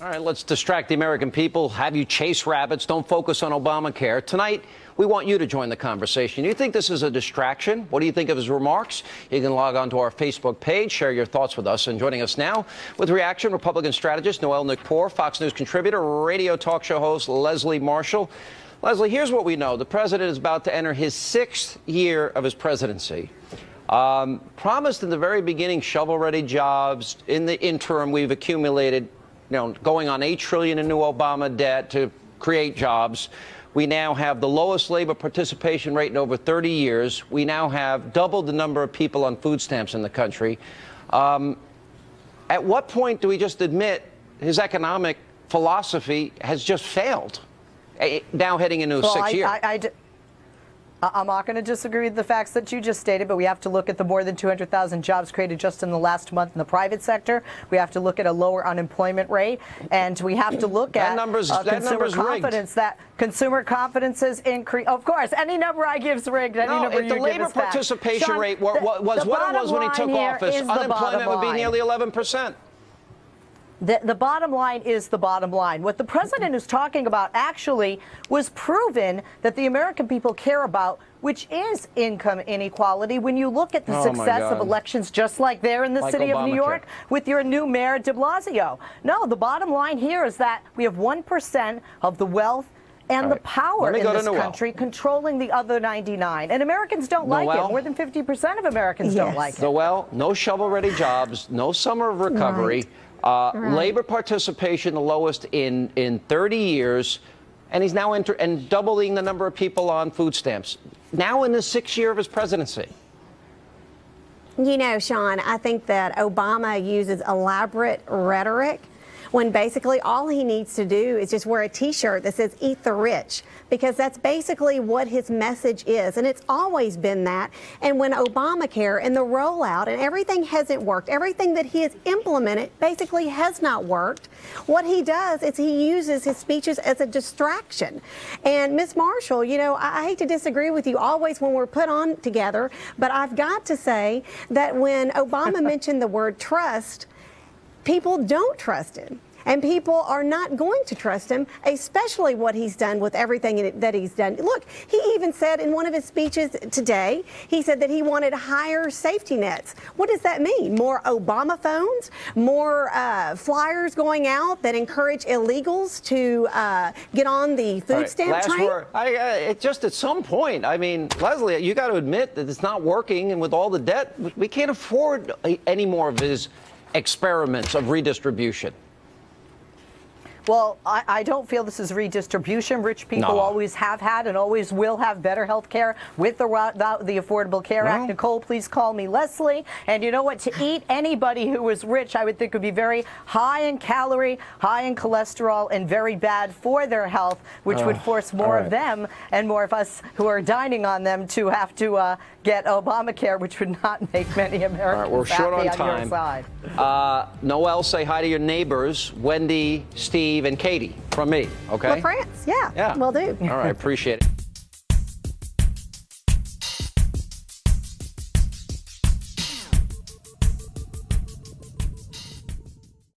All right, let's distract the American people, have you chase rabbits, don't focus on Obamacare. Tonight, we want you to join the conversation. You think this is a distraction? What do you think of his remarks? You can log on to our Facebook page, share your thoughts with us. And joining us now with reaction, Republican strategist Noel Nikpour, Fox News contributor, radio talk show host Leslie Marshall. Leslie, here's what we know. The president is about to enter his 6th year of his presidency. Promised in the very beginning shovel-ready jobs. In the interim, we've accumulated, going on $8 trillion in new Obama debt to create jobs. We now have the lowest labor participation rate in over 30 years. We now have doubled the number of people on food stamps in the country. At what point do we just admit his economic philosophy has just failed? Now heading into his 6th year. I'm not going to disagree with the facts that you just stated, but we have to look at the more than 200,000 jobs created just in the last month in the private sector. We have to look at a lower unemployment rate, and we have to look at consumer confidence. That consumer confidence is increased. Of course, any number I give is rigged. Any number you give is the labor participation Sean, rate was what it was when he took office. Unemployment would be nearly 11%. The bottom line is the bottom line. What the president is talking about actually was proven that the American people care about, which is income inequality. When you look at the success of elections just like there in the city of New York with your new mayor de Blasio. No, the bottom line here is that we have 1% of the wealth and the power in this country controlling the other 99. And Americans don't like it. More than 50% of Americans don't like it. Noel, no shovel-ready jobs, no summer of recovery. Labor participation the lowest in 30 years, and he's now doubling the number of people on food stamps. Now in the 6th year of his presidency. You know, Sean, I think that Obama uses elaborate rhetoric when basically all he needs to do is just wear a T-shirt that says "Eat the Rich," because that's basically what his message is, and it's always been that. And when Obamacare and the rollout and everything hasn't worked, everything that he has implemented basically has not worked, what he does is he uses his speeches as a distraction. And Ms. Marshall, I hate to disagree with you always when we're put on together, but I've got to say that when Obama mentioned the word trust, people don't trust him. And people are not going to trust him, especially what he's done with everything that he's done. Look, he even said in one of his speeches today, he said that he wanted higher safety nets. What does that mean? More Obama phones? More flyers going out that encourage illegals to get on the food stamp train? Just at some point, I mean, Leslie, you got to admit that it's not working. And with all the debt, we can't afford any more of his experiments of redistribution. Well, I don't feel this is redistribution. Rich people always have had and always will have better health care with the Affordable Care Act. Nicole, please call me Leslie. And you know what? To eat anybody who is rich, I would think would be very high in calorie, high in cholesterol, and very bad for their health, which would force more of them and more of us who are dining on them to have to get Obamacare, which would not make many Americans we're short happy on time. On your side. Noel, say hi to your neighbors, Wendy, Steve, and Katie, from me, okay? Well, France, yeah, will do. All right, appreciate it.